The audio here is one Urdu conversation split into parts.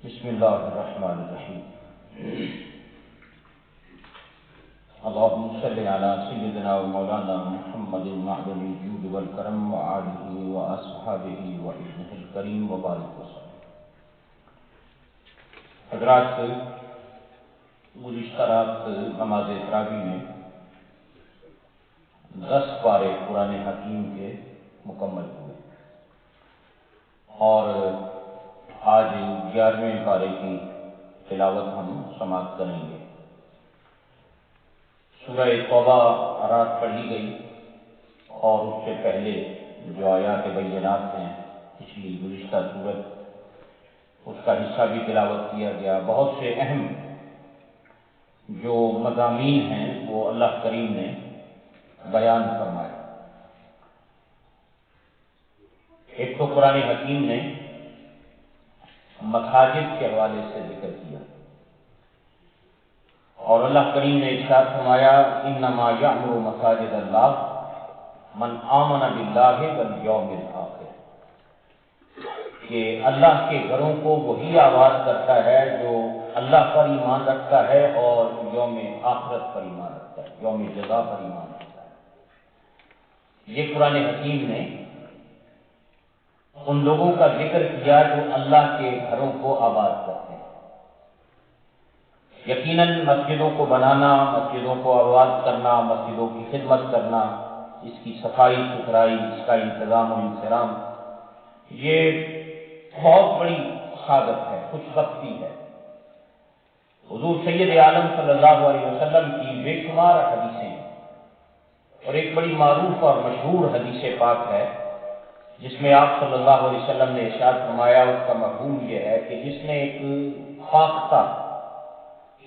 بسم اللہ الرحمن الرحیم اللہم صلی علی سیدنا و مولانا محمد معدن الجود والکرم وآلہ واصحابہ وابنہ الکریم وبارک وسلم۔ حضرات، گزشتہ رات نماز تراویح میں 10 پارے قرآن حکیم کے مکمل ہوئے اور آج 11ویں پارے کی تلاوت ہم سماعت کریں گے۔ سورہ توبہ رات پڑھی گئی اور اس سے پہلے جو آیات بینات ہیں پچھلی گزشتہ سورت، اس کا حصہ بھی تلاوت کیا گیا۔ بہت سے اہم جو مضامین ہیں وہ اللہ کریم نے بیان فرمائے۔ ایک تو قرآن حکیم نے مساجد کے حوالے سے ذکر کیا اور اللہ کریم نے ارشاد فرمایا انما یعمر مساجد اللہ من آمن باللہ والیوم الآخر، کہ اللہ کے گھروں کو وہی آباد کرتا ہے جو اللہ پر ایمان رکھتا ہے اور یوم آخرت پر ایمان رکھتا ہے، یوم جزا پر ایمان رکھتا ہے۔ یہ قرآن حکیم نے ان لوگوں کا ذکر کیا جو اللہ کے گھروں کو آباد کرتے ہیں۔ یقیناً مسجدوں کو بنانا، مسجدوں کو آباد کرنا، مسجدوں کی خدمت کرنا، اس کی صفائی ستھرائی، اس کا انتظام و انصرام، یہ بہت بڑی سعادت ہے، خوش بختی ہے۔ حضور سید عالم صلی اللہ علیہ وسلم کی بے شمار حدیثیں ہیں اور ایک بڑی معروف اور مشہور حدیث پاک ہے جس میں آپ صلی اللہ علیہ وسلم نے ارشاد فرمایا، اس کا مفہوم یہ ہے کہ جس نے ایک فاختہ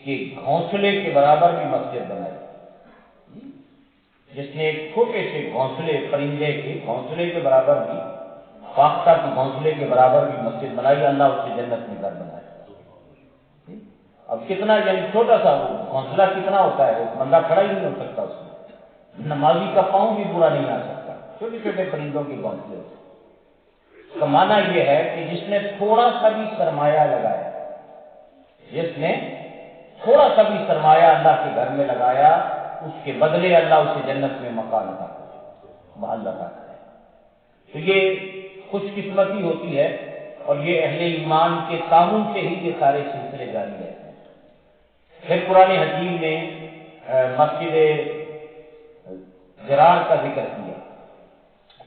کے گھونسلے کے برابر بھی مسجد بنائی، جس نے ایک چھوٹے سے گھونسلے پرندے کے گھونسلے کے برابر بھی، فاختہ کے گھونسلے کے برابر بھی مسجد بنائی، اللہ اس سے جنت میں گھر بنائے۔ اب کتنا، یعنی چھوٹا سا وہ گھونسلہ کتنا ہوتا ہے، ایک بندہ کھڑا ہی نہیں ہو سکتا اس میں، نمازی کا پاؤں بھی پورا نہیں آ سکتا، چھوٹے چھوٹے پرندوں کے گھونسلے ہوتے ہیں۔ اس کا معنی یہ ہے کہ جس نے تھوڑا سا بھی سرمایہ لگایا، جس نے تھوڑا سا بھی سرمایہ اللہ کے گھر میں لگایا، اس کے بدلے اللہ اسے جنت میں مکان عطا کرے، محل عطا کرے۔ تو یہ خوش قسمتی ہوتی ہے اور یہ اہل ایمان کے تعاون سے ہی یہ سارے سلسلے جاری رہتے ہیں۔ پھر قرآن حکیم نے مسجد ضرار کا ذکر کیا۔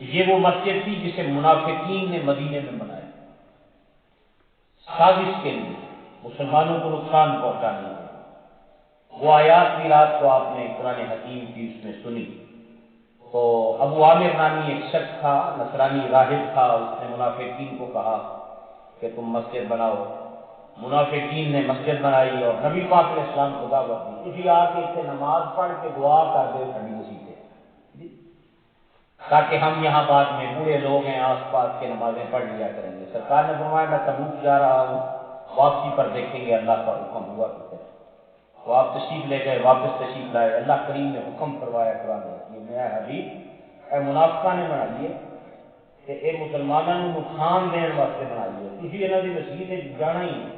یہ وہ مسجد تھی جسے منافقین نے مدینے میں بنایا، سازش کے لیے، مسلمانوں کو نقصان پہنچانے کے لیے۔ وہ آیات بھی رات کو آپ نے قرآن حکیم کی اس میں سنی۔ تو ابو عامر نامی ایک شخص تھا، نصرانی راہب تھا، اس نے منافقین کو کہا کہ تم مسجد بناؤ۔ منافقین نے مسجد بنائی اور نبی پاک علیہ السلام کو دعوت دی، اسی آ کے اسے نماز پڑھ کے دعا کر دے کھڑی اسی سے، تاکہ ہم یہاں بعد میں بوڑھے لوگ ہیں آس پاس کے نمازیں پڑھ لیا کریں گے۔ سرکار نے فرمایا میں تبوک جا رہا ہوں، واپسی پر دیکھیں گے اللہ کا حکم ہوا تو پھر۔ تو آپ تشریف لے گئے، واپس تشریف لائے، اللہ کریم نے حکم فرمایا قرآن میں، میرا حبیب اے منافقہ نے بنا لیے کہ اے مسلمانوں کو نقصان دین واسطے بنا لیے، تھی انہوں نے مسجد جانا ہی نہیں،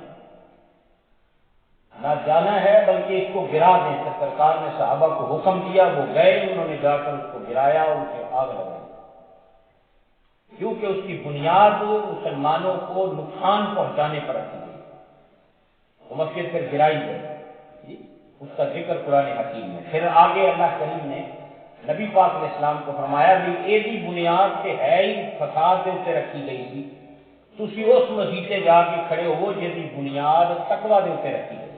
نہ جانا ہے بلکہ اس کو گرا دیں۔ سرکار نے صحابہ کو حکم دیا، وہ گئے، انہوں نے جا کر اس کو گرایا اور اسے آگ لگائی، کیونکہ اس کی بنیاد مسلمانوں کو نقصان پہنچانے پر رکھی گئی۔ وہ مسجد پھر گرائی گئی، اس کا ذکر قرآن حکیم میں۔ پھر آگے اللہ کریم نے نبی پاک علیہ السلام کو فرمایا بھی ایسی بنیاد سے ہے ہی فساد کے اوپر رکھی گئی تھی، تسی اس مسجد سے جا کے کھڑے ہو جس کی بنیاد تقوی کے اوپر رکھی گئی۔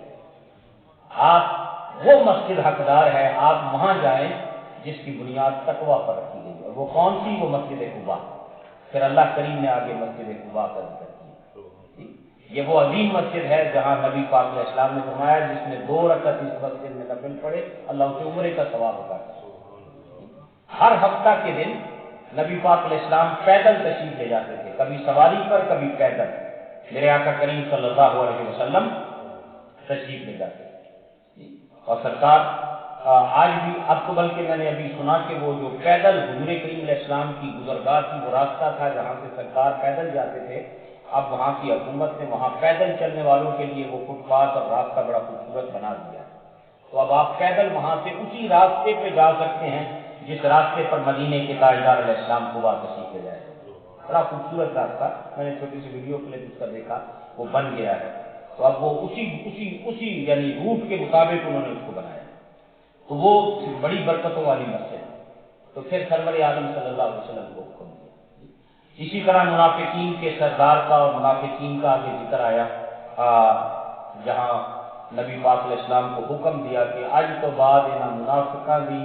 آپ وہ مسجد حقدار ہے، آپ وہاں جائیں جس کی بنیاد تقوی پر رکھی گئی، اور وہ کون سی؟ وہ مسجد قباء۔ پھر اللہ کریم نے آگے مسجد قباء کا ذکر کیا۔ یہ وہ عظیم مسجد ہے جہاں نبی پاک علیہ السلام نے فرمایا جس نے 2 رکعت اس مسجد میں نفل پڑھے اللہ اسے عمرے کا ثواب عطا کرے۔ ہر ہفتہ کے دن نبی پاک علیہ السلام پیدل تشریف لے جاتے تھے، کبھی سواری پر کبھی پیدل۔ میرے آقا کریم صلی اللہ علیہ وسلم تشریف لے جاتے تھے، اور سرکار آج بھی، اب تو بلکہ میں نے ابھی سنا کہ وہ جو پیدل حضور کریم علیہ السلام کی گزرگاہ تھی، وہ راستہ تھا جہاں سے سرکار پیدل جاتے تھے، اب وہاں کی حکومت نے وہاں پیدل چلنے والوں کے لیے وہ فٹ پاتھ اور راستہ بڑا خوبصورت بنا دیا ہے، تو اب آپ پیدل وہاں سے اسی راستے پہ جا سکتے ہیں جس راستے پر مدینے کے تاجدار علیہ السلام قباء تشریف لے جائے۔ بڑا خوبصورت راستہ، میں نے چھوٹی سی ویڈیو کلپ اس کا دیکھا، وہ بن گیا ہے، تو اب وہ اسی یعنی روٹ کے مطابق انہوں نے اس کو بنایا، تو وہ بڑی برکتوں والی مسجد ہے۔ تو پھر سرور عالم صلی اللہ علیہ وسلم کو حکم دیا۔ اسی طرح منافقین کے سردار کا اور منافقین کا آگے ذکر آیا، جہاں نبی پاک علیہ السلام کو حکم دیا کہ آج تو بعد نہ منافقہ دی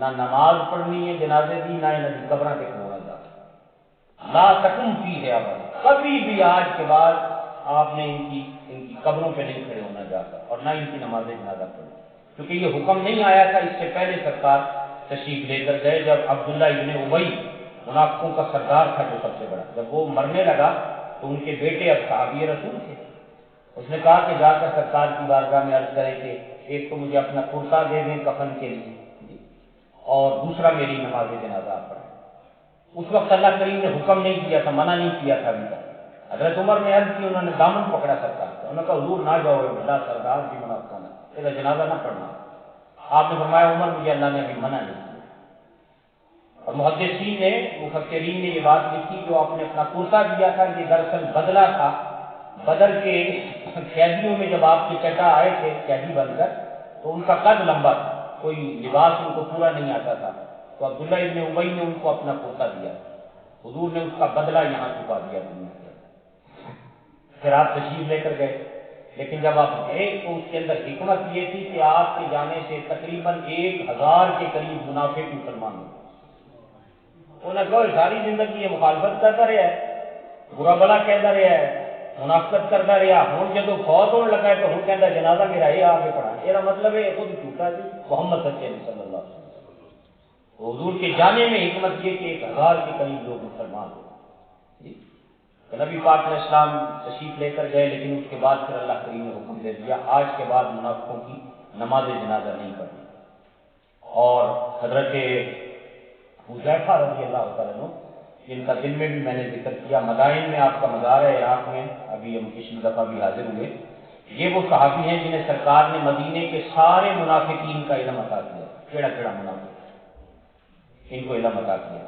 نہ نماز پڑھنی ہے جنازے دی، نہ انہاں دی قبراں تے کھلونا جا لا تقم فی ہے ابدا، کبھی بھی آج کے بعد آپ نے ان کی قبروں پہ نہیں کھڑے ہونا جا کر، اور نہ ان کی نماز جنازہ پڑھی، کیونکہ یہ حکم نہیں آیا تھا، اس سے پہلے سرکار تشریف لے کر گئے جب عبداللہ ابن ابی منافقوں کا سردار تھا جو سب سے بڑا، جب وہ مرنے لگا تو ان کے بیٹے اب صحابی رسول تھے، اس نے کہا کہ جا کر سرکار کی بارگاہ میں عرض کریں کہ ایک تو مجھے اپنا کرتا دے دیں کفن کے لیے، اور دوسرا میری نماز جنازہ پڑھیں۔ اس وقت اللہ کریم نے حکم نہیں کیا تھا، منع نہیں کیا تھا ابھی تک۔ حضرت عمر نے عرض کی، انہوں نے دامن پکڑا سرکار کا، انہوں نے کہا حضور نہ جاؤ، بڑا سردار بھی منافقہ نہ، یہ جنازہ نہ پڑھنا۔ آپ نے فرمایا عمر مجھے اللہ نے ابھی منع نہیں کیا۔ اور مفسرین نے یہ بات لکھی، جو آپ نے اپنا کرتا دیا تھا یہ دراصل بدلہ تھا، بدر کے قیدیوں میں جب آپ کے چچا آئے تھے قیدی بن کر تو ان کا قد لمبا تھا، کوئی لباس ان کو پورا نہیں آتا تھا، تو عبداللہ ابن ابی نے ان کو اپنا کرتا دیا، حضور نے اس کا بدلہ یہاں چکا دیا دنیا کے۔ پھر آپ تشریف لے کر گئے، لیکن جب آپ گئے تو اس کے اندر حکمت یہ تھی کہ آپ کے جانے سے تقریباً 1000 کے قریب منافق مسلمان ہوئے۔ انہوں نے کہا ساری زندگی یہ مخالفت کرتا رہا ہے، برا بلا کہتا رہا ہے، منافقت کرتا رہا، ہوں جدو فوت ہونے لگا ہے تو ہوں کہتا جنازہ میرا یہ آ کے پڑھا، یہ مطلب ہے خود جھوٹا جی محمد سچے صلی اللہ علیہ وسلم۔ حضور کے جانے میں حکمت یہ کہ 1000 کے قریب لوگ مسلمان ہوئے۔ نبی پاک علیہ السلام تشریف لے کر گئے، لیکن اس کے بعد پھر اللہ کریم نے حکم دے دیا آج کے بعد منافقوں کی نماز جنازہ نہیں پڑھنی۔ اور حضرت حذیفہ رضی اللہ تعالیٰ عنہ، جن کا دل میں بھی میں نے ذکر کیا، مدائن میں آپ کا مزار ہے عراق میں، ابھی ہم پچھلی دفعہ بھی حاضر ہوئے، یہ وہ صحابی ہیں جنہیں سرکار نے مدینے کے سارے منافقین کا علم عطا کیا، کیڑا منافق ان کو علم عطا کیا۔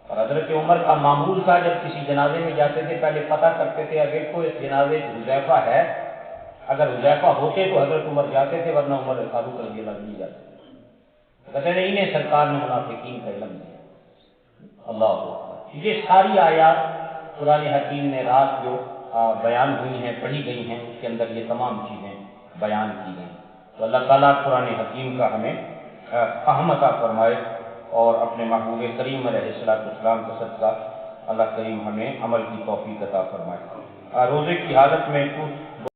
اور حضرت عمر کا معمول تھا جب کسی جنازے میں جاتے تھے پہلے پتہ کرتے تھے اگر کوئی اس جنازے حذیفہ ہے، اگر حذیفہ ہوتے تو حضرت عمر جاتے تھے، ورنہ عمر فاروق رضی اللہ عنہ نہیں جاتے تھے۔ کہتے نہیں انہیں سرکار نے منافقین کا علم دیا۔ اللہ اکبر۔ یہ ساری آیات قرآن حکیم نے رات جو بیان ہوئی ہیں، پڑھی گئی ہیں، اس کے اندر یہ تمام چیزیں بیان کی گئی۔ تو اللہ تعالیٰ قرآن حکیم کا ہمیں فہم عطا فرمائے، اور اپنے محبوب کریم علیہ السلام کا صدقہ اللہ کریم ہمیں عمل کی توفیق عطا فرمائے۔ روزے کی حالت میں کچھ